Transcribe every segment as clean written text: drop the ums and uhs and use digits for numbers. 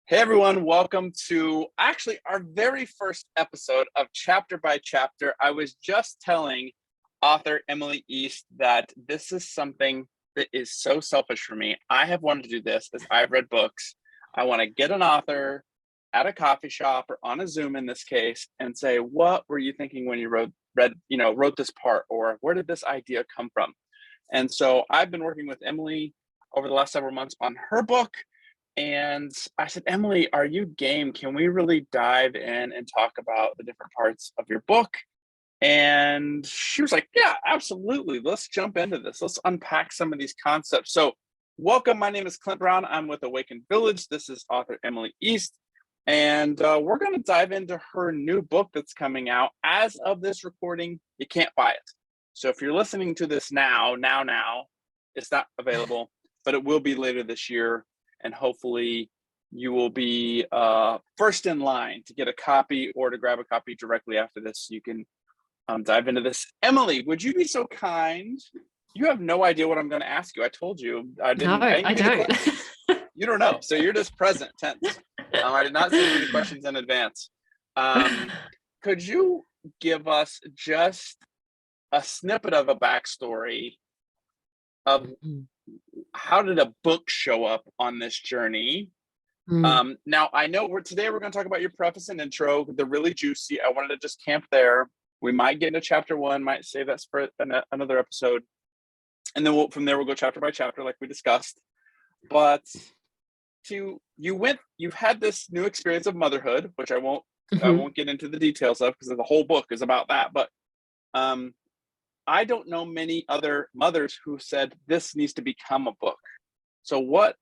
Hey everyone, welcome to actually our very first episode of Chapter by Chapter. I was just telling author Emily East that this is something that is so selfish for me. I have wanted to do this as I've read books. I want to get an author at a coffee shop or on a Zoom in this case and say, what were you thinking when you wrote this part, or where did this idea come from? And so I've been working with Emily over the last several months on her book. And I said, Emily, are you game? Can we really dive in and talk about the different parts of your book? And she was like, yeah, absolutely. Let's jump into this. Let's unpack some of these concepts. So welcome. My name is Clint Brown. I'm with Awakened Village. This is author Emily East. And we're going to dive into her new book that's coming out. As of this recording, you can't buy it. So if you're listening to this now, it's not available, but it will be later this year. And hopefully you will be first in line to get a copy or to grab a copy directly after this. You can dive into this. Emily, would you be so kind? You have no idea what I'm going to ask you. I told you. I don't. You don't know. So you're just present tense. I did not send you the questions in advance. Could you give us just a snippet of a backstory of how did a book show up on this journey? Now, I know today we're going to talk about your preface and intro. They're really juicy. I wanted to just camp there. We might get into chapter one, might save that for another episode. And then from there, we'll go chapter by chapter like we discussed. But you've had this new experience of motherhood, which I won't get into the details of because the whole book is about that. But I don't know many other mothers who said this needs to become a book. So what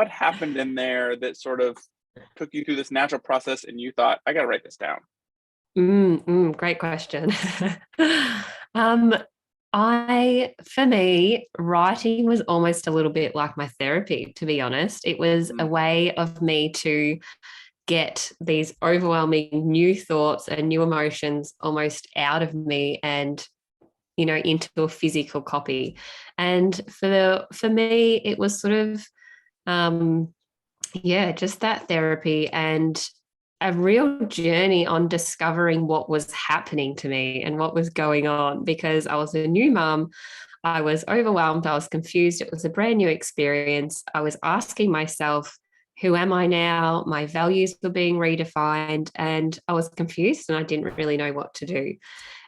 happened in there that sort of took you through this natural process and you thought, I got to write this down? Great question. For me, writing was almost a little bit like my therapy, to be honest. It was a way of me to get these overwhelming new thoughts and new emotions almost out of me and into a physical copy. And for me, it was sort of just that therapy and a real journey on discovering what was happening to me and what was going on, because I was a new mum. I was overwhelmed. I was confused. It was a brand new experience. I was asking myself, who am I now? My values were being redefined, and I was confused and I didn't really know what to do.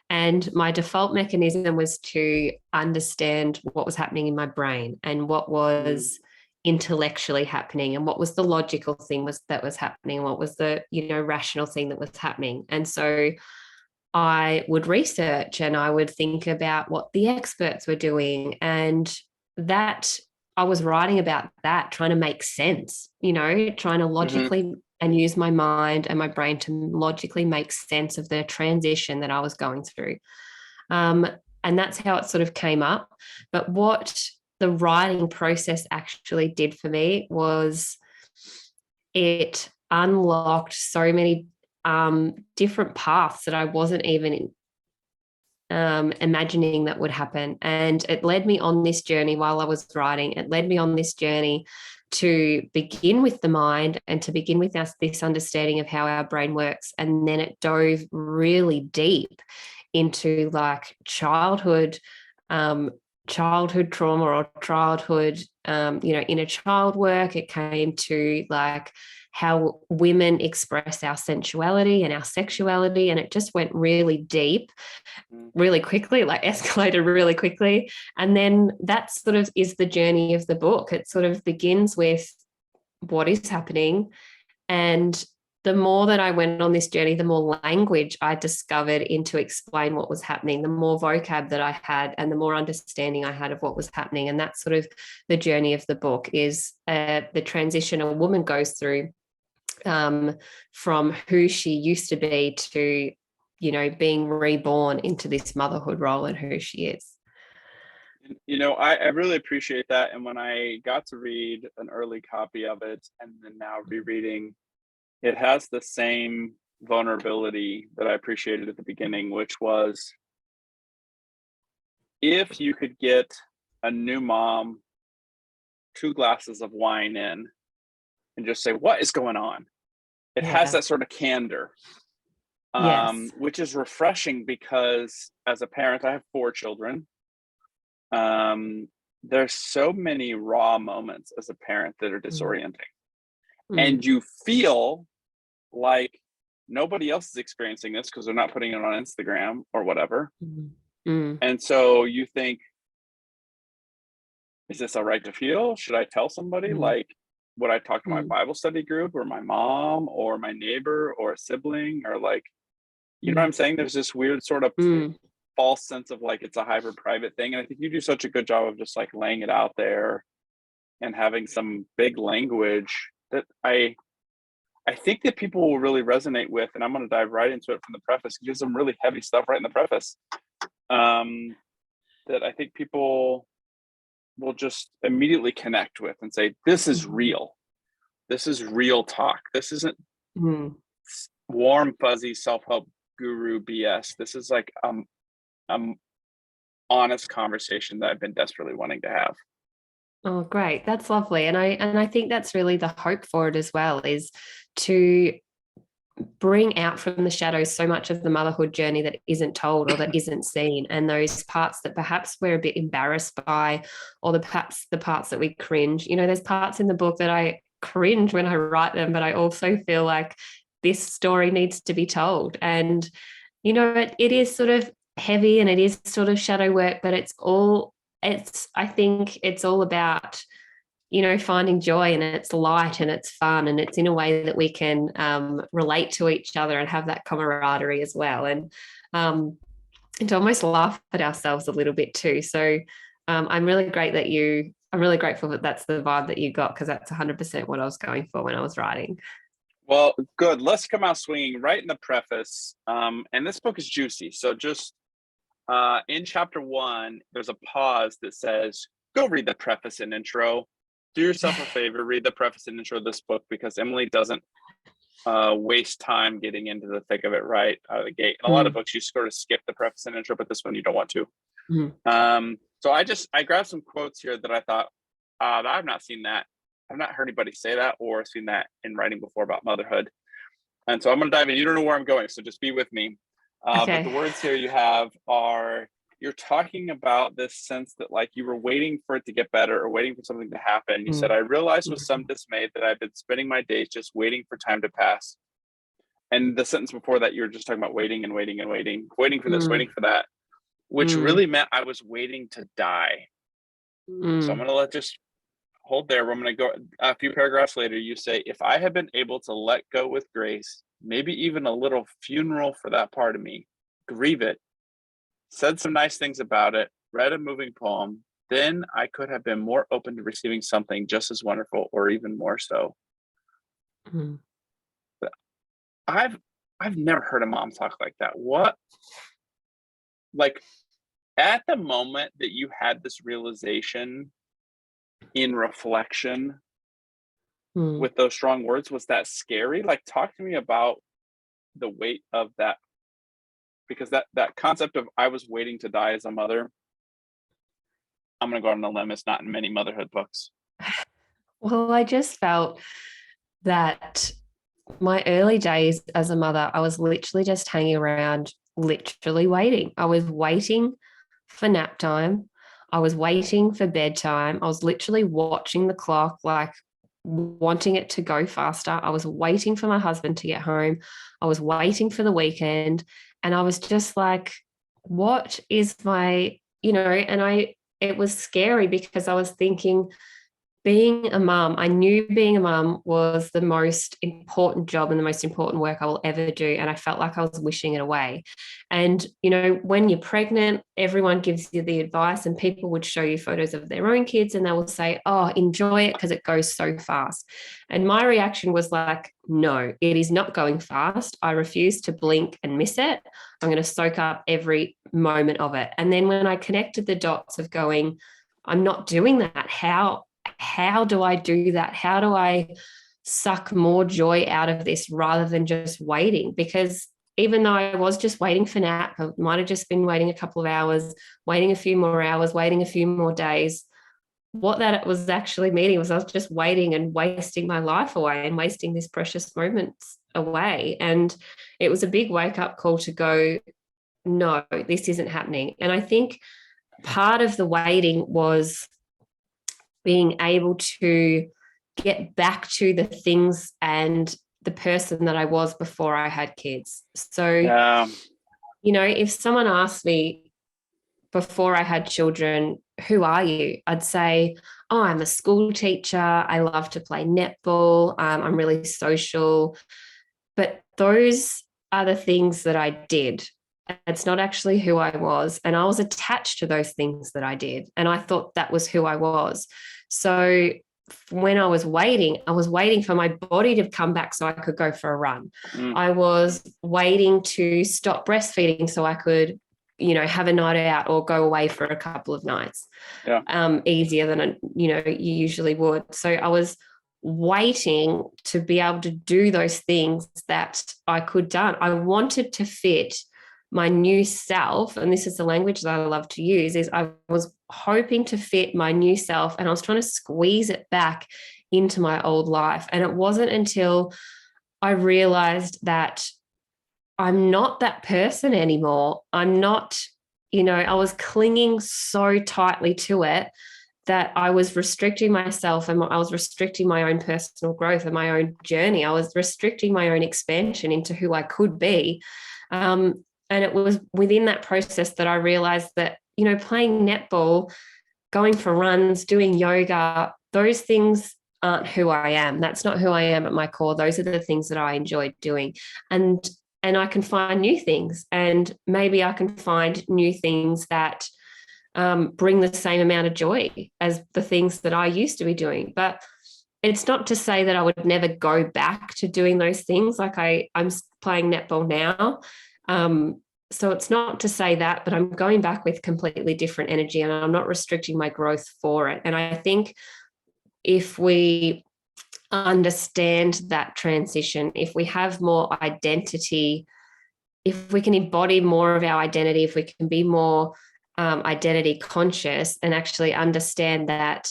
And my default mechanism was to understand what was happening in my brain and what was intellectually happening and what was the logical thing that was happening and what was the rational thing that was happening. And so I would research and I would think about what the experts were doing, and that I was writing about that, trying to make sense, trying to logically and use my mind and my brain to logically make sense of the transition that I was going through. And that's how it sort of came up. But what the writing process actually did for me was it unlocked so many different paths that I wasn't even imagining that would happen. And it led me on this journey while I was writing. It led me on this journey to begin with the mind and to begin with this understanding of how our brain works. And then it dove really deep into like childhood trauma or childhood, inner child work. It came to like how women express our sensuality and our sexuality. And it just went really deep, really quickly, like escalated really quickly. And then that sort of is the journey of the book. It sort of begins with what is happening. And the more that I went on this journey, the more language I discovered to explain what was happening, the more vocab that I had and the more understanding I had of what was happening. And that's sort of the journey of the book, is the transition a woman goes through from who she used to be to, being reborn into this motherhood role and who she is. I really appreciate that. And when I got to read an early copy of it and then now rereading, it has the same vulnerability that I appreciated at the beginning, which was if you could get a new mom 2 glasses of wine in, and just say, what is going on? It has Yeah. that sort of candor, Yes. which is refreshing because as a parent, I have 4 children. There's so many raw moments as a parent that are Mm. disorienting. Mm. And you feel like nobody else is experiencing this because they're not putting it on Instagram or whatever. Mm. Mm. And so you think, is this all right to feel? Should I tell somebody? Mm. Like, would I talk to my Mm. Bible study group or my mom or my neighbor or a sibling or like, you know what Mm. I'm saying? There's this weird sort of Mm. false sense of like it's a hyper private thing. And I think you do such a good job of just like laying it out there and having some big language that I think that people will really resonate with. And I'm going to dive right into it from the preface. There's some really heavy stuff right in the preface, that I think people will just immediately connect with and say, this is Mm. real. This is real talk. This isn't Mm. warm, fuzzy self-help guru BS. This is like honest conversation that I've been desperately wanting to have. Oh, great. That's lovely. And I think that's really the hope for it as well, is to bring out from the shadows so much of the motherhood journey that isn't told or that isn't seen, and those parts that perhaps we're a bit embarrassed by, or perhaps the parts that we cringe. There's parts in the book that I cringe when I write them, but I also feel like this story needs to be told. And it is sort of heavy and it is sort of shadow work, but I think it's all about finding joy, and it's light and it's fun, and it's in a way that we can relate to each other and have that camaraderie as well, and to almost laugh at ourselves a little bit too. So I'm really grateful that that's the vibe that you got, because that's 100% what I was going for when I was writing. Well, good. Let's come out swinging right in the preface. And this book is juicy. So just in chapter 1, there's a pause that says, go read the preface and intro. Do yourself a favor, read the preface and intro of this book, because Emily doesn't waste time getting into the thick of it right out of the gate. In a lot of books, you sort of skip the preface and intro, but this one you don't want to. So I grabbed some quotes here that I thought, I've not seen that. I've not heard anybody say that or seen that in writing before about motherhood. And so I'm going to dive in. You don't know where I'm going, so just be with me. Okay. But the words here you have are, you're talking about this sense that like you were waiting for it to get better or waiting for something to happen. You said, I realized with some dismay that I've been spending my days just waiting for time to pass. And the sentence before that, you were just talking about waiting and waiting and waiting for this, waiting for that, which really meant I was waiting to die. So I'm going to just hold there. I'm going to go a few paragraphs later. You say, if I had been able to let go with grace, maybe even a little funeral for that part of me, grieve it, said some nice things about it, read a moving poem, then I could have been more open to receiving something just as wonderful or even more so. But I've never heard a mom talk like that. What? Like, at the moment that you had this realization in reflection with those strong words, was that scary? Like, talk to me about the weight of that, because that concept of I was waiting to die as a mother, I'm going to go on a limb, it's not in many motherhood books. Well, I just felt that my early days as a mother, I was literally just hanging around, literally waiting. I was waiting for nap time. I was waiting for bedtime. I was literally watching the clock, like wanting it to go faster. I was waiting for my husband to get home. I was waiting for the weekend. And I was just like, what is it was scary, because I was thinking, being a mum, I knew being a mum was the most important job and the most important work I will ever do. And I felt like I was wishing it away. And, when you're pregnant, everyone gives you the advice, and people would show you photos of their own kids and they will say, oh, enjoy it because it goes so fast. And my reaction was like, no, it is not going fast. I refuse to blink and miss it. I'm going to soak up every moment of it. And then when I connected the dots of going, I'm not doing that. How do I do that? How do I suck more joy out of this rather than just waiting? Because even though I was just waiting for nap, I might have just been waiting a couple of hours, waiting a few more hours, waiting a few more days. what that was actually meaning was I was just waiting and wasting my life away and wasting these precious moments away. And it was a big wake up call to go, no, this isn't happening. And I think part of the waiting was being able to get back to the things and the person that I was before I had kids. So, if someone asked me before I had children, who are you? I'd say, oh, I'm a school teacher. I love to play netball. I'm really social. But those are the things that I did. It's not actually who I was. And I was attached to those things that I did. And I thought that was who I was. So when I was waiting for my body to come back so I could go for a run. I was waiting to stop breastfeeding so I could, have a night out or go away for a couple of nights. Easier than, you usually would. So I was waiting to be able to do those things that I could done. I wanted to fit my new self, and this is the language that I love to use, is I was hoping to fit my new self, and I was trying to squeeze it back into my old life. And it wasn't until I realized that I'm not that person anymore. I'm not, I was clinging so tightly to it that I was restricting myself, and I was restricting my own personal growth and my own journey. I was restricting my own expansion into who I could be. And it was within that process that I realized that, playing netball, going for runs, doing yoga, those things aren't who I am. That's not who I am at my core. Those are the things that I enjoy doing. And I can find new things, and maybe I can find new things that bring the same amount of joy as the things that I used to be doing. But it's not to say that I would never go back to doing those things. Like I'm playing netball now. So it's not to say that, but I'm going back with completely different energy, and I'm not restricting my growth for it. And I think if we understand that transition, if we have more identity, if we can embody more of our identity, if we can be more identity conscious and actually understand that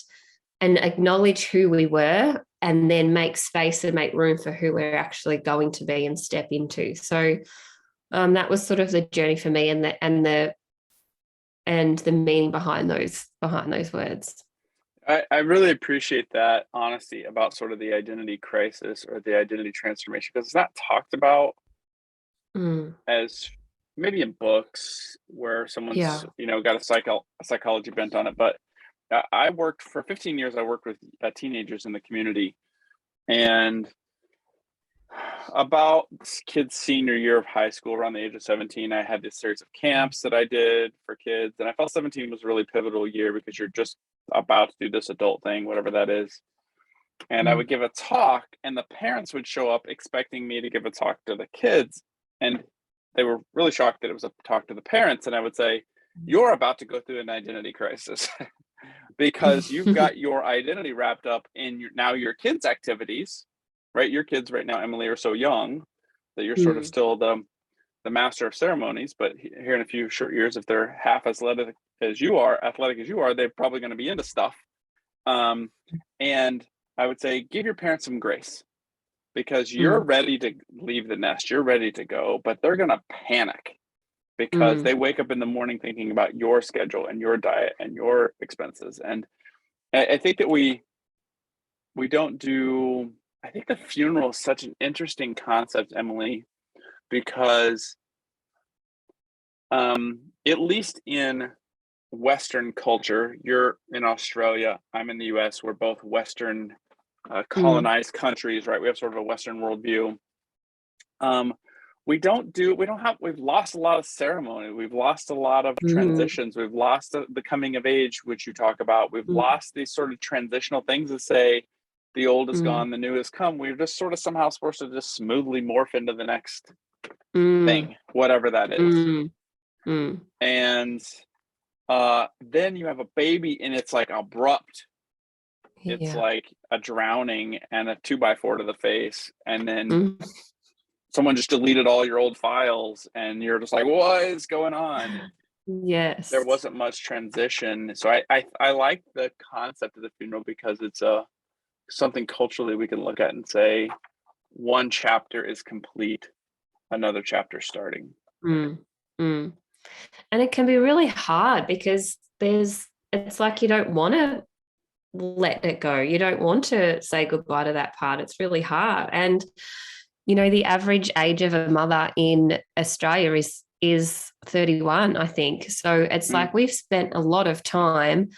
and acknowledge who we were, and then make space and make room for who we're actually going to be and step into. So that was sort of the journey for me, and the meaning behind those words. I really appreciate that honesty about sort of the identity crisis or the identity transformation, because it's not talked about as maybe in books where someone's got a psychology bent on it. But I worked for 15 years. I worked with teenagers in the community, and about kids' senior year of high school, around the age of 17, I had this series of camps that I did for kids, and I felt 17 was a really pivotal year because you're just about to do this adult thing, whatever that is. And I would give a talk, and the parents would show up expecting me to give a talk to the kids, and they were really shocked that it was a talk to the parents. And I would say, you're about to go through an identity crisis because you've got your identity wrapped up in your kids' activities, right? Your kids right now, Emily, are so young that you're sort of still the master of ceremonies, but here in a few short years, if they're half as athletic as you are, they're probably going to be into stuff. And I would say, give your parents some grace, because you're ready to leave the nest, you're ready to go, but they're going to panic because they wake up in the morning thinking about your schedule and your diet and your expenses. And I think that we don't do, I think the funeral is such an interesting concept, Emily, because at least in Western culture, you're in Australia, I'm in the US, we're both Western colonized countries, right? We have sort of a Western worldview. We've lost a lot of ceremony. We've lost a lot of transitions. We've lost the coming of age, which you talk about. We've lost these sort of transitional things that say the old is gone, the new has come. We're just sort of somehow supposed to just smoothly morph into the next thing, whatever that is. And then you have a baby, and it's like abrupt. It's like a drowning and a 2x4 to the face, and then someone just deleted all your old files, and you're just like, what is going on? Yes. there wasn't much transition. So I like the concept of the funeral because it's something culturally we can look at and say one chapter is complete, another chapter starting. Mm, mm. And it can be really hard because it's like you don't want to let it go. You don't want to say goodbye to that part. It's really hard. And, the average age of a mother in Australia is 31, I think. So it's like we've spent a lot of time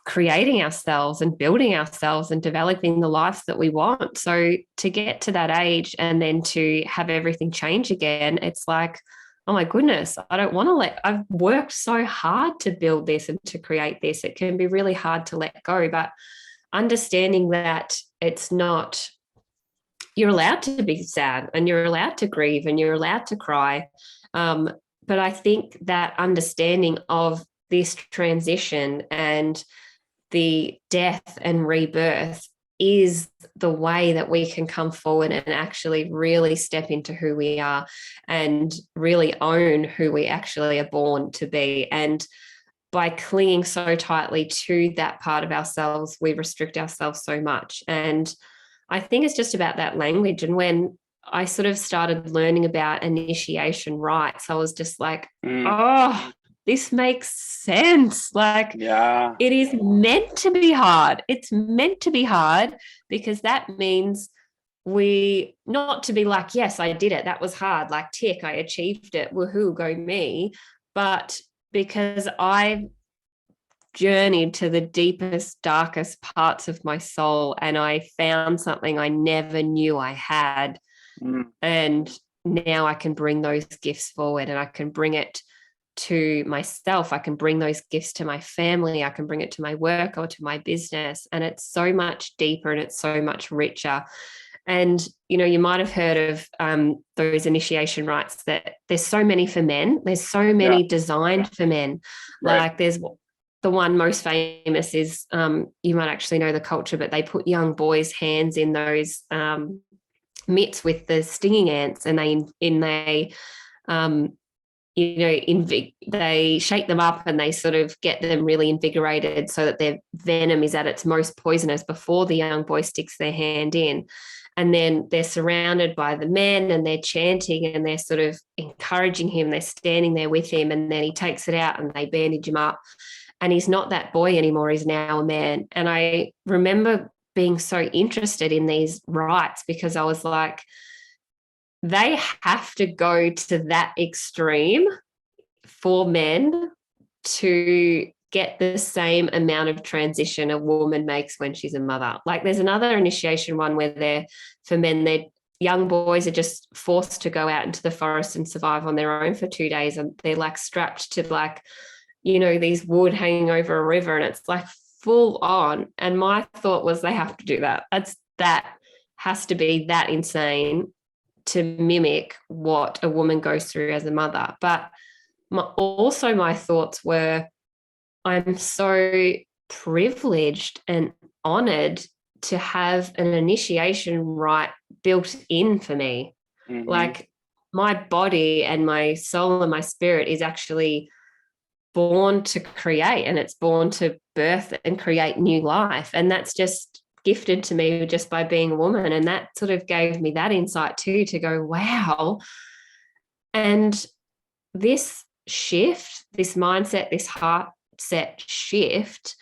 creating ourselves and building ourselves and developing the life that we want. So to get to that age and then to have everything change again, it's like, oh my goodness, I don't want to I've worked so hard to build this and to create this. It can be really hard to let go, but understanding that it's not, you're allowed to be sad and you're allowed to grieve and you're allowed to cry. But I think that understanding of this transition and the death and rebirth is the way that we can come forward and actually really step into who we are and really own who we actually are born to be. And by clinging so tightly to that part of ourselves, we restrict ourselves so much. And I think it's just about that language. And when I sort of started learning about initiation rites, I was just like, oh, this makes sense. Like, Yeah. it is meant to be hard. It's meant to be hard because that means we not to be like, yes, I did it. That was hard. Like, tick, I achieved it. Woohoo, go me. But because I've journeyed to the deepest, darkest parts of my soul and I found something I never knew I had. And now I can bring those gifts forward and I can bring it to myself. I can bring those gifts to my family. I can bring it to my work or to my business. And it's so much deeper and it's so much richer. And, you might have heard of those initiation rites that there's so many for men. There's so many designed for men. Right. Like there's the one most famous is, you might actually know the culture, but they put young boys' hands in those mitts with the stinging ants and they they shake them up and they sort of get them really invigorated so that their venom is at its most poisonous before the young boy sticks their hand in. And then they're surrounded by the men and they're chanting and they're sort of encouraging him. They're standing there with him and then he takes it out and they bandage him up. And he's not that boy anymore. He's now a man. And I remember being so interested in these rites because I was like, they have to go to that extreme for men to get the same amount of transition a woman makes when she's a mother. Like there's another initiation one where for men, young boys are just forced to go out into the forest and survive on their own for 2 days. And they're like strapped to these wood hanging over a river and it's like full on. And my thought was they have to do that. That has to be that insane to mimic what a woman goes through as a mother. But also my thoughts were, I'm so privileged and honored to have an initiation rite built in for me. Like my body and my soul and my spirit is actually born to create and it's born to birth and create new life. And that's just gifted to me just by being a woman. And that sort of gave me that insight too, to go, wow. And this shift, this mindset, this heart set shift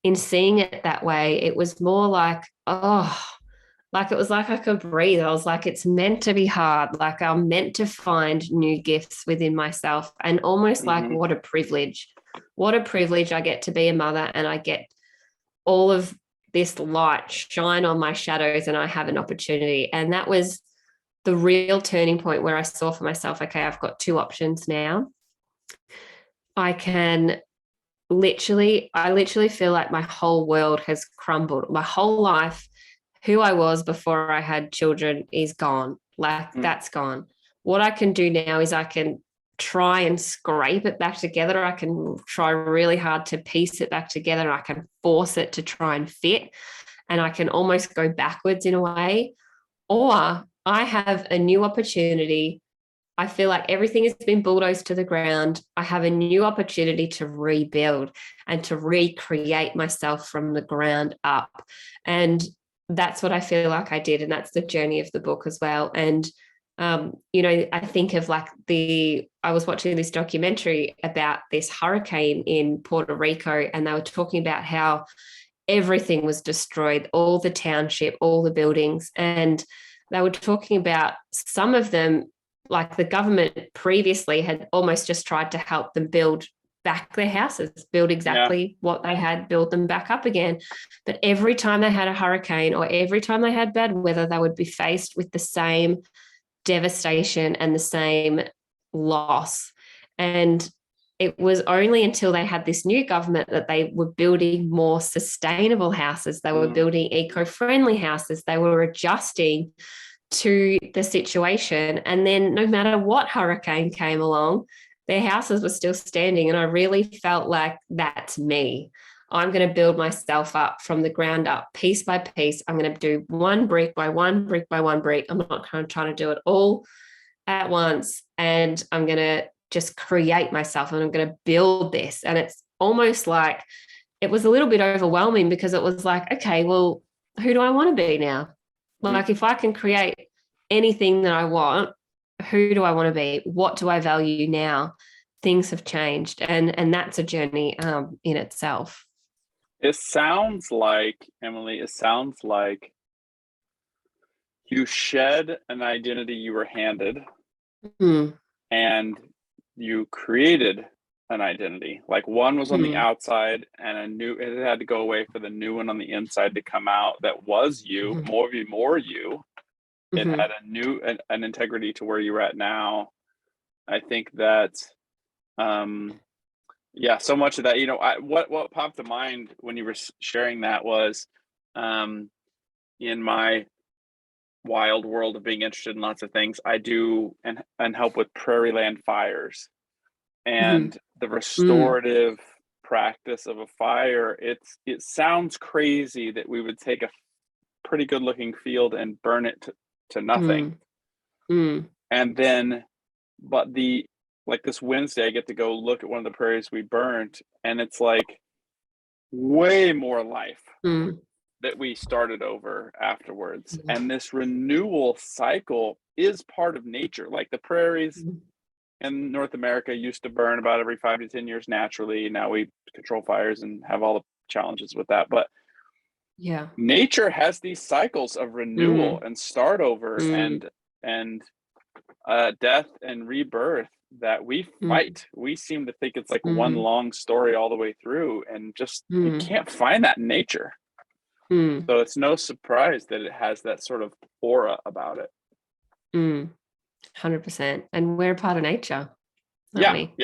in seeing it that way, it was more like, it was like I could breathe. I was like, it's meant to be hard. Like I'm meant to find new gifts within myself and almost like, what a privilege. What a privilege I get to be a mother and I get all of this light shine on my shadows and I have an opportunity. And that was the real turning point where I saw for myself, okay, I've got two options now. I literally feel like my whole world has crumbled. My whole life, who I was before I had children is gone. That's gone. What I can do now is I can try and scrape it back together. I can try really hard to piece it back together. I can force it to try and fit. And I can almost go backwards in a way. Or I have a new opportunity. I feel like everything has been bulldozed to the ground. I have a new opportunity to rebuild and to recreate myself from the ground up. And that's what I feel like I did. And that's the journey of the book as well. And, I think of like I was watching this documentary about this hurricane in Puerto Rico, and they were talking about how everything was destroyed, all the township, all the buildings. And they were talking about some of them, like the government previously had almost just tried to help them build back their houses, build exactly what they had, build them back up again. But every time they had a hurricane or every time they had bad weather, they would be faced with the same devastation and the same loss. And it was only until they had this new government that they were building more sustainable houses. They were building eco-friendly houses. They were adjusting to the situation. And then no matter what hurricane came along, their houses were still standing. And I really felt like that's me. I'm going to build myself up from the ground up, piece by piece. I'm going to do one brick by one brick by one brick. I'm not kind of trying to do it all at once. And I'm going to just create myself and I'm going to build this. And it's almost like it was a little bit overwhelming because it was like, okay, well, who do I want to be now? Like if I can create anything that I want, who do I want to be? What do I value now? Things have changed. And that's a journey in itself. It sounds like, Emily, you shed an identity you were handed and you created an identity. Like one was on the outside and it had to go away for the new one on the inside to come out that was you, more you. It had an integrity to where you're at now. I think that so much of that, what popped to mind when you were sharing that was in my wild world of being interested in lots of things, I do and help with prairie land fires and the restorative practice of a fire. It sounds crazy that we would take a pretty good looking field and burn it to nothing. And then, but like this Wednesday, I get to go look at one of the prairies we burnt, and it's like way more life that we started over afterwards. And this renewal cycle is part of nature. Like the prairies in North America used to burn about every 5 to 10 years naturally. Now we control fires and have all the challenges with that. But nature has these cycles of renewal and start over and death and rebirth that we fight. We seem to think it's like one long story all the way through, and just you can't find that in nature. So it's no surprise that it has that sort of aura about it. 100%. And we're a part of nature, aren't we?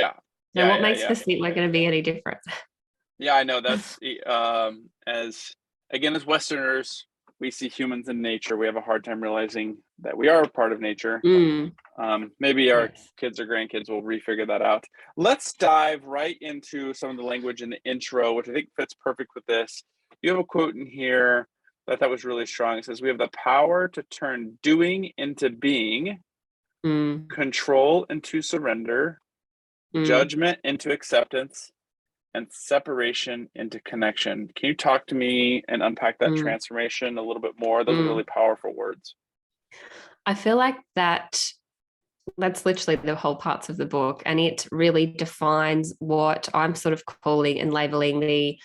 So what makes us think we're going to be any different? I know that's as Westerners, we see humans in nature. We have a hard time realizing that we are a part of nature. Maybe our kids or grandkids will refigure that out. Let's dive right into some of the language in the intro, which I think fits perfect with this. You have a quote in here that I thought was really strong. It says, "We have the power to turn doing into being, control into surrender, judgment into acceptance, and separation into connection." Can you talk to me and unpack that transformation a little bit more? Those are really powerful words. I feel like that's literally the whole parts of the book, and it really defines what I'm sort of calling and labeling the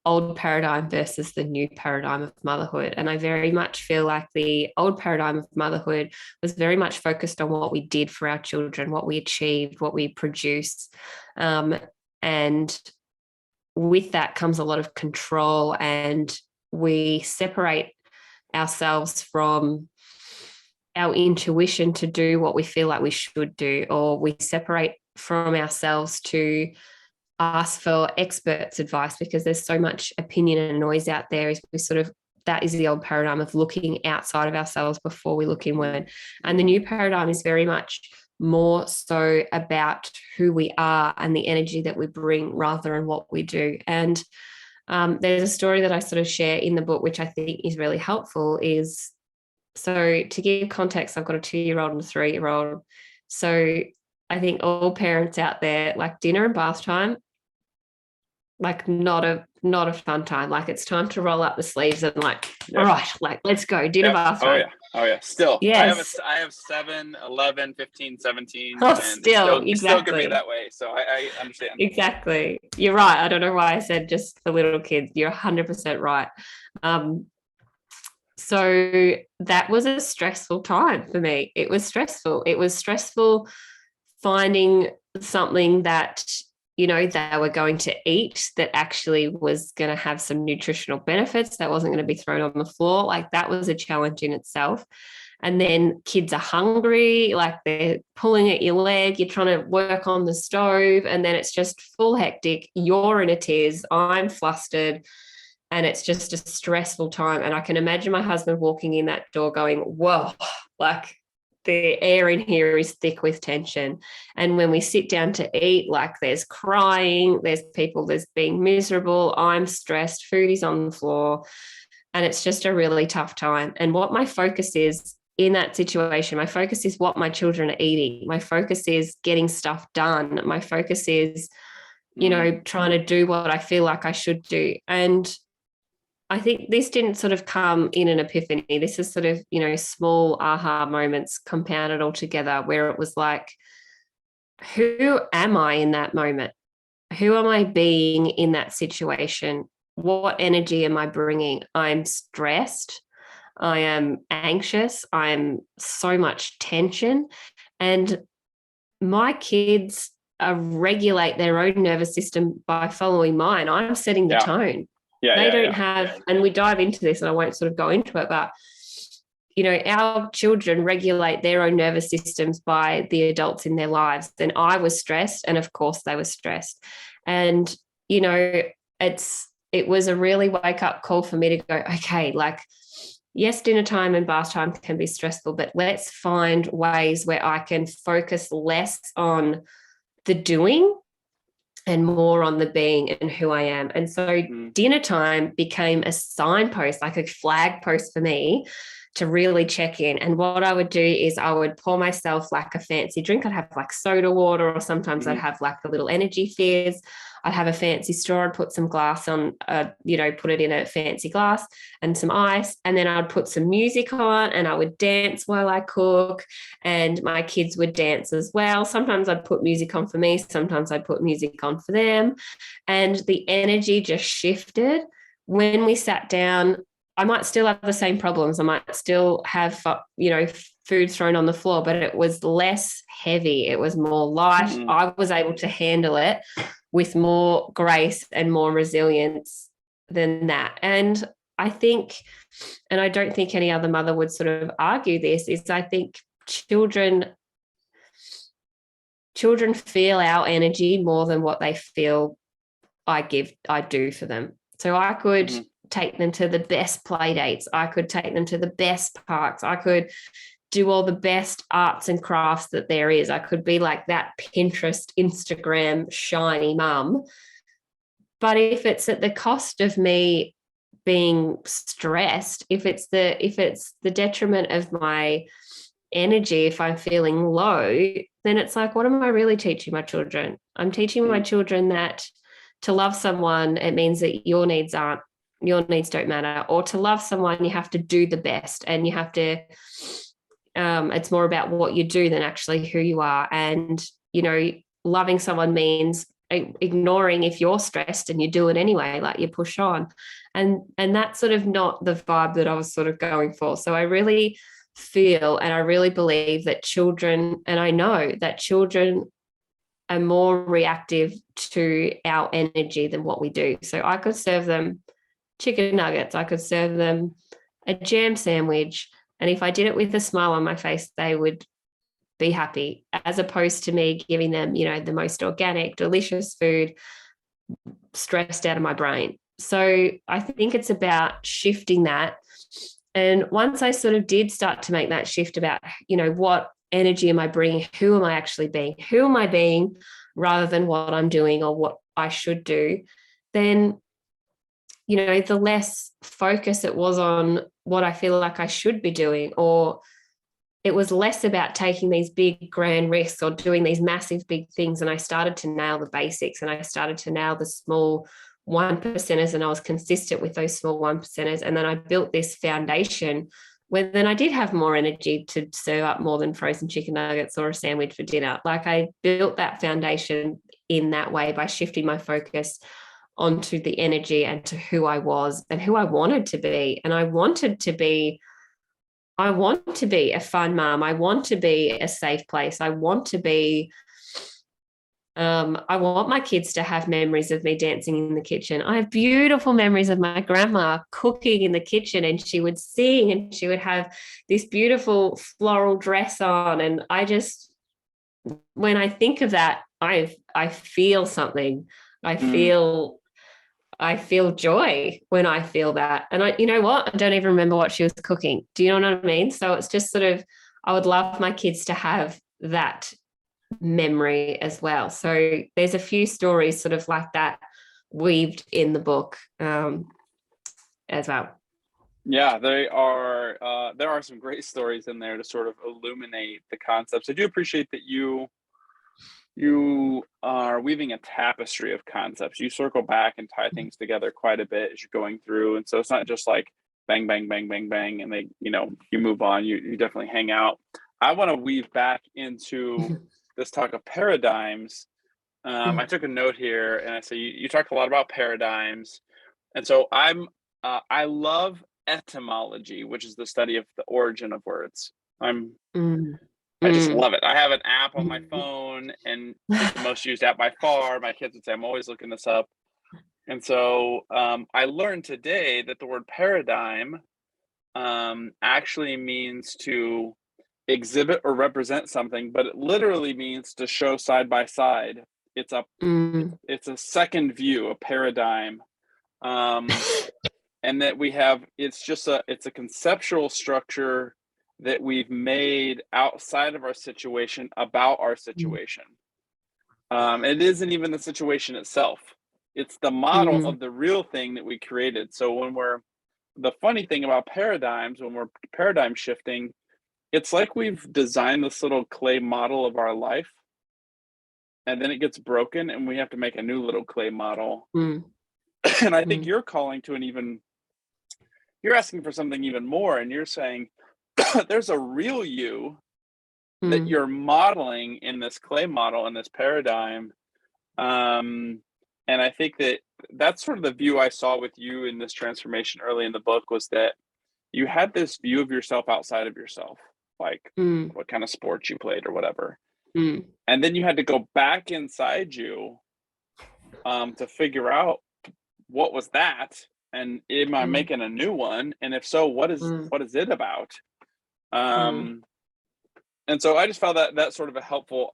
old paradigm versus the new paradigm of motherhood. And I very much feel like the old paradigm of motherhood was very much focused on what we did for our children, what we achieved, what we produced. And with that comes a lot of control, and we separate ourselves from our intuition to do what we feel like we should do, or we separate from ourselves to ask for experts' advice because there's so much opinion and noise out there. That is the old paradigm of looking outside of ourselves before we look inward. And the new paradigm is very much more so about who we are and the energy that we bring rather than what we do. And there's a story that I sort of share in the book, which I think is really helpful. So to give context, I've got a 2-year-old and a 3-year-old. So I think all parents out there, like dinner and bath time, like not a fun time. Like it's time to roll up the sleeves and like, all right, like let's go, dinner, Yep. bath Oh time. yeah. Oh yeah. Still, Yes. I have 7, 11, 15, 17, Oh, and still, it still can be exactly. that way. So I understand. Exactly. You're right. I don't know why I said just for little kids. You're 100% right. Um, so that was a stressful time for me. It was stressful. It was stressful finding something that, they were going to eat that actually was going to have some nutritional benefits, that wasn't going to be thrown on the floor. Like that was a challenge in itself. And then kids are hungry, like they're pulling at your leg, you're trying to work on the stove, and then it's just full hectic. You're in a tears, I'm flustered, and it's just a stressful time. And I can imagine my husband walking in that door going, whoa, like the air in here is thick with tension. And when we sit down to eat, like there's crying, there's people, there's being miserable, I'm stressed, food is on the floor, and it's just a really tough time. And what my focus is in that situation, my focus is what my children are eating. My focus is getting stuff done. My focus is, trying to do what I feel like I should do. And I think this didn't sort of come in an epiphany. This is sort of, small aha moments compounded all together where it was like, who am I in that moment? Who am I being in that situation? What energy am I bringing? I'm stressed. I am anxious. I'm so much tension. And my kids regulate their own nervous system by following mine. I'm setting the Yeah. tone. Yeah. They Yeah. don't Yeah. have, and we dive into this and I won't sort of go into it, but our children regulate their own nervous systems by the adults in their lives. And I was stressed, and of course they were stressed. And it was a really wake up call for me to go, okay, like, yes, dinner time and bath time can be stressful, but let's find ways where I can focus less on the doing and more on the being and who I am. And so dinner time became a signpost, like a flag post for me to really check in. And what I would do is I would pour myself like a fancy drink. I'd have like soda water, or sometimes I'd have like a little energy fizz. I'd have a fancy straw, I'd put some glass on, put it in a fancy glass and some ice. And then I'd put some music on and I would dance while I cook, and my kids would dance as well. Sometimes I'd put music on for me, sometimes I'd put music on for them. And the energy just shifted. When we sat down, I might still have the same problems. I might still have, food thrown on the floor, but it was less heavy. It was more light. I was able to handle it with more grace and more resilience than that. And I think, and I don't think any other mother would sort of argue this, is I think children feel our energy more than what they feel I do for them. So I could take them to the best play dates. I could take them to the best parks. I could do all the best arts and crafts that there is. I could be like that Pinterest, Instagram, shiny mum. But if it's at the cost of me being stressed, if it's the detriment of my energy, if I'm feeling low, then it's like, what am I really teaching my children? I'm teaching my children that to love someone, it means that your needs don't matter. Or to love someone, you have to do the best, and you have to, it's more about what you do than actually who you are. And, loving someone means ignoring if you're stressed and you do it anyway, like you push on. And that's sort of not the vibe that I was sort of going for. So I really feel, and I really believe that children, and I know that children are more reactive to our energy than what we do. So I could serve them chicken nuggets, I could serve them a jam sandwich, and if I did it with a smile on my face, they would be happy, as opposed to me giving them, the most organic, delicious food stressed out of my brain. So I think it's about shifting that. And once I sort of did start to make that shift about, what energy am I bringing? Who am I actually being? Who am I being, rather than what I'm doing or what I should do? Then, the less focus it was on what I feel like I should be doing, or it was less about taking these big grand risks or doing these massive big things. And I started to nail the basics, and I started to nail the small 1%ers, and I was consistent with those small 1%ers. And then I built this foundation where then I did have more energy to serve up more than frozen chicken nuggets or a sandwich for dinner. Like, I built that foundation in that way by shifting my focus onto the energy and to who I was and who I wanted to be. And I want to be a fun mom. I want to be a safe place. I want my kids to have memories of me dancing in the kitchen. I have beautiful memories of my grandma cooking in the kitchen, and she would sing and she would have this beautiful floral dress on. And when I think of that, I feel something. I feel joy when I feel that. And you know what? I don't even remember what she was cooking. Do you know what I mean? So it's just sort of, I would love my kids to have that memory as well. So there's a few stories sort of like that weaved in the book as well. Yeah, there are some great stories in there to sort of illuminate the concepts. I do appreciate that you are weaving a tapestry of concepts. You circle back and tie things together quite a bit as you're going through. And so it's not just like bang, bang, bang, bang, bang, and you move on. You definitely hang out. I want to weave back into this talk of paradigms. I took a note here, and I say you talked a lot about paradigms. And so I love etymology, which is the study of the origin of words. I just love it. I have an app on my phone, and it's the most used app by far. My kids would say I'm always looking this up. And so I learned today that the word paradigm actually means to exhibit or represent something, but it literally means to show side by side. It's a second view, a paradigm. And that it's a conceptual structure that we've made outside of our situation about our situation. It isn't even the situation itself. It's the model of the real thing that we created. So the funny thing about paradigms, when we're paradigm shifting, it's like we've designed this little clay model of our life, and then it gets broken and we have to make a new little clay model. And I think you're asking for something even more, and you're saying there's a real you that you're modeling in this clay model, in this paradigm. And I think that's sort of the view I saw with you in this transformation early in the book, was that you had this view of yourself outside of yourself, like what kind of sports you played or whatever. And then you had to go back inside you to figure out what was that, and am I making a new one? And if so, what is it about? And so I just found that sort of a helpful,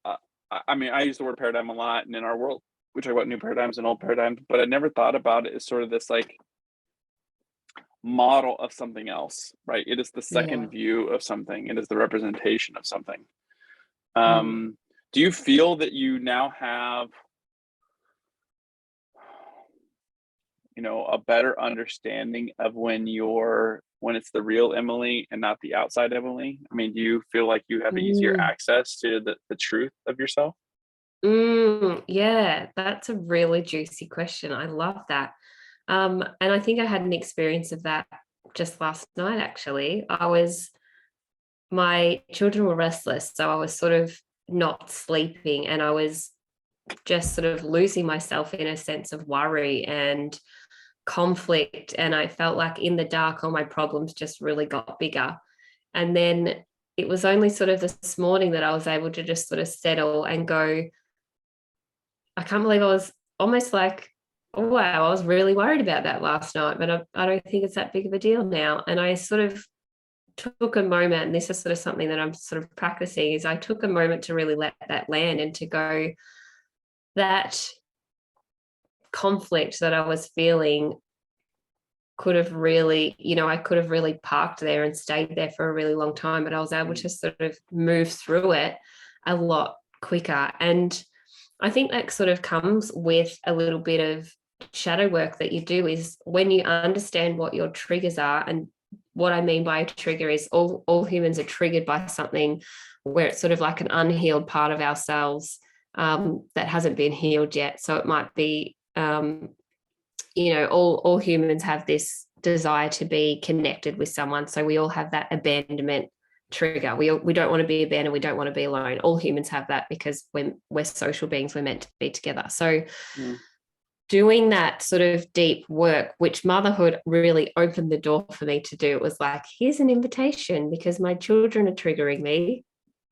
I mean, I use the word paradigm a lot, and in our world, we talk about new paradigms and old paradigms, but I never thought about it as sort of this like model of something else, right? It is the second view of something. It is the representation of something. Do you feel that you now have, a better understanding of when it's the real Emily and not the outside Emily? I mean, do you feel like you have easier access to the truth of yourself? Yeah, that's a really juicy question. I love that. And I think I had an experience of that just last night, actually. My children were restless, so I was sort of not sleeping, and I was just sort of losing myself in a sense of worry and conflict. And I felt like in the dark, all my problems just really got bigger. And then it was only sort of this morning that I was able to just sort of settle and go, I can't believe I was almost like, oh, wow, I was really worried about that last night, but I don't think it's that big of a deal now. And I sort of took a moment, and this is sort of something that I'm sort of practicing, is I took a moment to really let that land and to go, that conflict that I was feeling could have really, I could have really parked there and stayed there for a really long time, but I was able to sort of move through it a lot quicker. And I think that sort of comes with a little bit of shadow work that you do, is when you understand what your triggers are and what I mean by a trigger is all humans are triggered by something where it's sort of like an unhealed part of ourselves that hasn't been healed yet. So it might be, all humans have this desire to be connected with someone. So we all have that abandonment trigger. We don't want to be abandoned. We don't want to be alone. All humans have that because we're social beings. We're meant to be together. So doing that sort of deep work, which motherhood really opened the door for me to do, it was like, here's an invitation because my children are triggering me.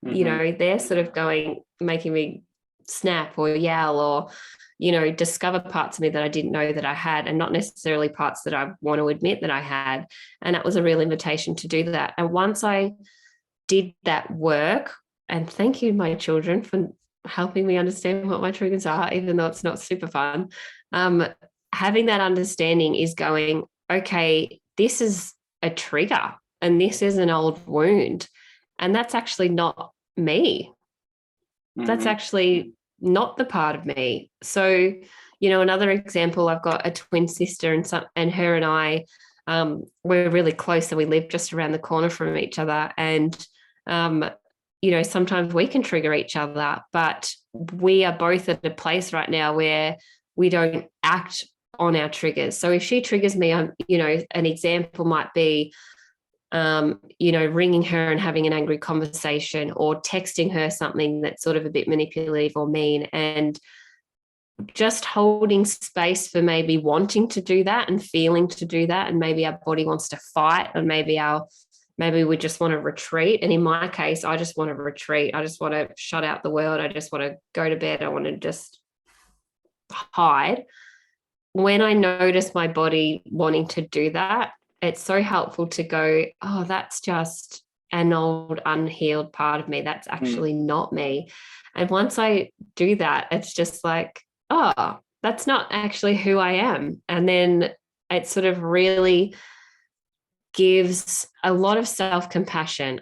They're sort of making me snap or yell or, discover parts of me that I didn't know that I had, and not necessarily parts that I want to admit that I had. And that was a real invitation to do that. And once I did that work, and thank you, my children, for helping me understand what my triggers are, even though it's not super fun. Having that understanding is going, okay, this is a trigger and this is an old wound. And that's actually not me. That's actually not the part of me. So, another example, I've got a twin sister and her and I, we're really close and we live just around the corner from each other. And, sometimes we can trigger each other, but we are both at a place right now where we don't act on our triggers. So if she triggers me, an example might be, ringing her and having an angry conversation, or texting her something that's sort of a bit manipulative or mean, and just holding space for maybe wanting to do that and feeling to do that. And maybe our body wants to fight, and maybe we just want to retreat. And in my case, I just want to retreat. I just want to shut out the world. I just want to go to bed. I want to just hide. When I notice my body wanting to do that, it's so helpful to go, oh, that's just an old unhealed part of me. That's actually not me. And once I do that, it's just like, oh, that's not actually who I am. And then it sort of really gives a lot of self-compassion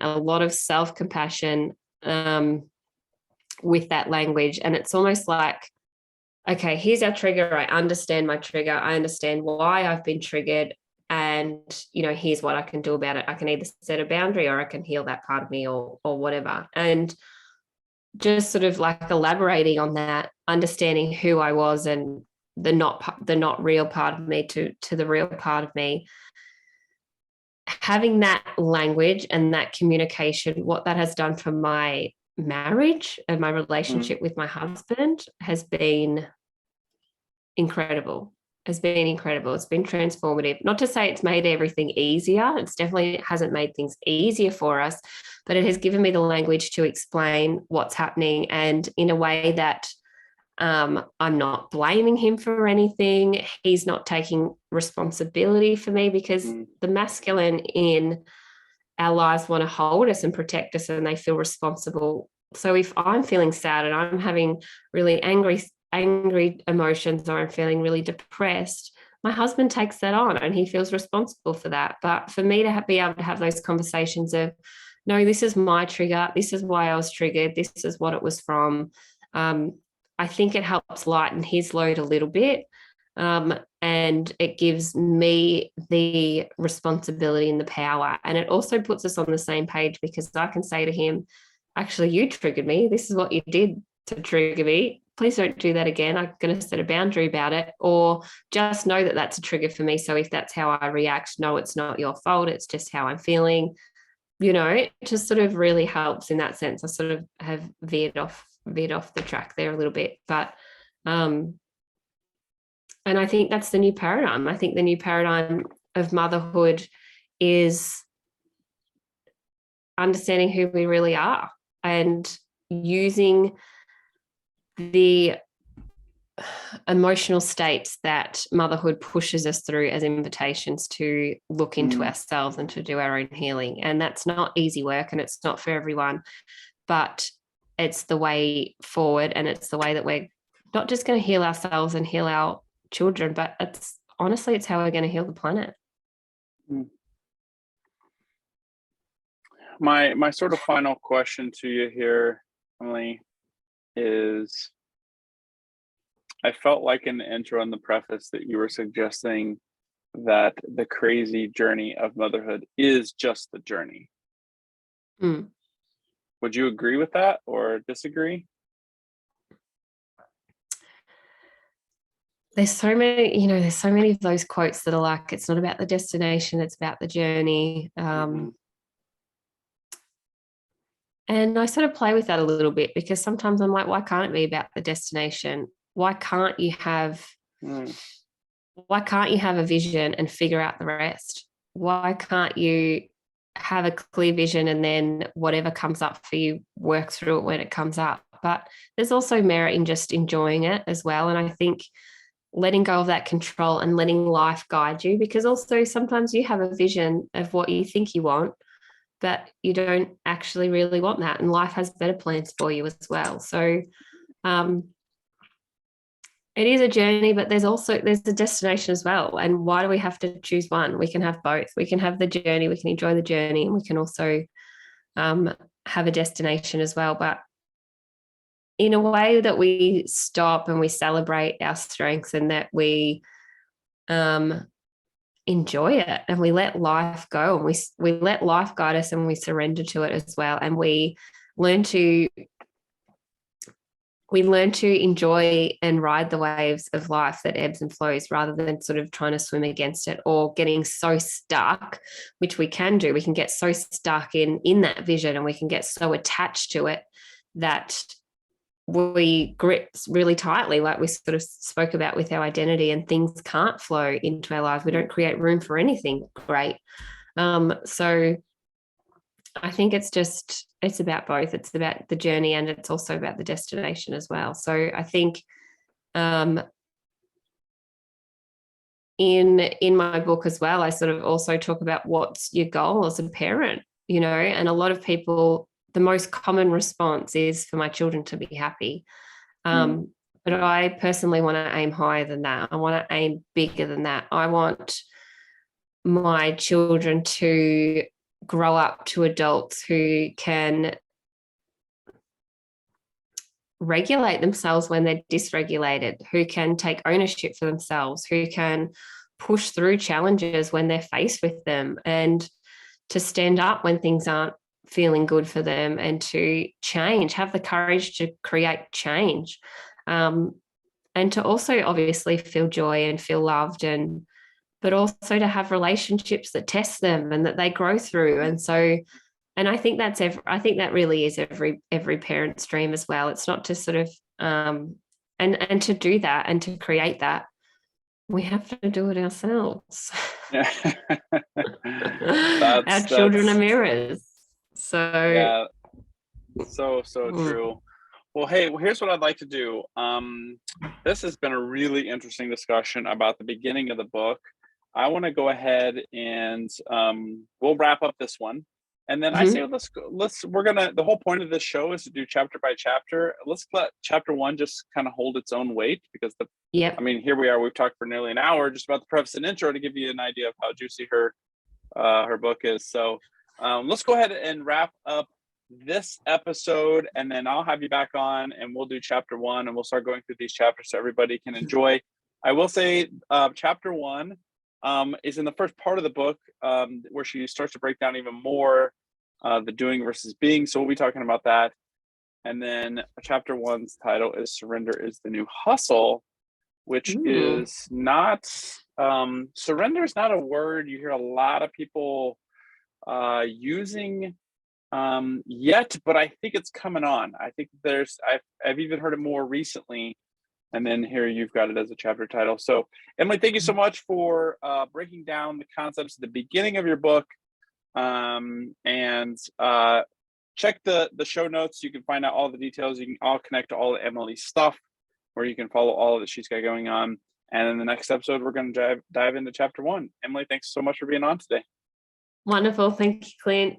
with that language. And it's almost like, okay, here's our trigger. I understand my trigger. I understand why I've been triggered. And, here's what I can do about it. I can either set a boundary or I can heal that part of me or whatever. And just sort of like elaborating on that, understanding who I was and the not real part of me to the real part of me. Having that language and that communication, what that has done for my marriage and my relationship with my husband has been incredible. It's been transformative. Not to say it's made everything easier. It's definitely hasn't made things easier for us, but it has given me the language to explain what's happening, and in a way that I'm not blaming him for anything. He's not taking responsibility for me, because the masculine in our lives want to hold us and protect us, and they feel responsible. So if I'm feeling sad and I'm having really angry emotions, or I'm feeling really depressed, my husband takes that on and he feels responsible for that. But for me to be able to have those conversations of, no, this is my trigger. This is why I was triggered. This is what it was from. I think it helps lighten his load a little bit. And it gives me the responsibility and the power. And it also puts us on the same page, because I can say to him, actually, you triggered me. This is what you did to trigger me. Please don't do that again. I'm going to set a boundary about it, or just know that that's a trigger for me. So if that's how I react, no, it's not your fault. It's just how I'm feeling. It just sort of really helps in that sense. I sort of have veered off the track there a little bit, but and I think that's the new paradigm. I think the new paradigm of motherhood is understanding who we really are and using the emotional states that motherhood pushes us through as invitations to look into ourselves and to do our own healing. And that's not easy work, and it's not for everyone, but it's the way forward, and it's the way that we're not just going to heal ourselves and heal our children, but it's how we're going to heal the planet. My sort of final question to you here, Emily, is, I felt like in the intro and the preface that you were suggesting that the crazy journey of motherhood is just the journey. Mm. Would you agree with that or disagree? There's so many of those quotes that are like, it's not about the destination, it's about the journey. And I sort of play with that a little bit, because sometimes I'm like, why can't it be about the destination? Why can't you have a vision and figure out the rest? Why can't you have a clear vision and then whatever comes up for you, work through it when it comes up? But there's also merit in just enjoying it as well. And I think letting go of that control and letting life guide you, because also sometimes you have a vision of what you think you want, but you don't actually really want that. And life has better plans for you as well. So it is a journey, but there's a destination as well. And why do we have to choose one? We can have both. We can have the journey, we can enjoy the journey, and we can also have a destination as well. But in a way that we stop and we celebrate our strengths, and that we enjoy it, and we let life go, and we let life guide us, and we surrender to it as well. And we learn to enjoy and ride the waves of life that ebbs and flows, rather than sort of trying to swim against it or getting so stuck, which we can do. We can get so stuck in that vision, and we can get so attached to it that we grip really tightly, like we sort of spoke about with our identity, and things can't flow into our lives. We don't create room for anything great. So I think it's about both. It's about the journey, and it's also about the destination as well. So I think in my book as well, I sort of also talk about what's your goal as a parent, and a lot of people, the most common response is for my children to be happy. But I personally want to aim higher than that. I want to aim bigger than that. I want my children to grow up to adults who can regulate themselves when they're dysregulated, who can take ownership for themselves, who can push through challenges when they're faced with them, and to stand up when things aren't feeling good for them, and to have the courage to create change, and to also obviously feel joy and feel loved, but also to have relationships that test them and that they grow through. And so, and I think that really is every parent's dream as well. It's not to sort of and to do that and to create that, we have to do it ourselves. Our children are mirrors. So yeah, so true. Well, hey, here's what I'd like to do. This has been a really interesting discussion about the beginning of the book. I want to go ahead and we'll wrap up this one. And then I say, the whole point of this show is to do chapter by chapter. Let's let chapter one just kind of hold its own weight, because here we are, we've talked for nearly an hour just about the preface and intro to give you an idea of how juicy her book is. So let's go ahead and wrap up this episode, and then I'll have you back on and we'll do chapter one, and we'll start going through these chapters so everybody can enjoy. I will say chapter one is in the first part of the book, where she starts to break down even more the doing versus being. So we'll be talking about that. And then chapter one's title is Surrender is the New Hustle, which is not, surrender is not a word you hear a lot of people using yet, but I think it's coming on. I think I've even heard it more recently. And then here you've got it as a chapter title. So Emily, thank you so much for breaking down the concepts at the beginning of your book. And check the show notes. You can find out all the details. You can all connect to all of Emily's stuff, where you can follow all that she's got going on. And in the next episode, we're going to dive into chapter one. Emily, thanks so much for being on today. Wonderful. Thank you, Clint.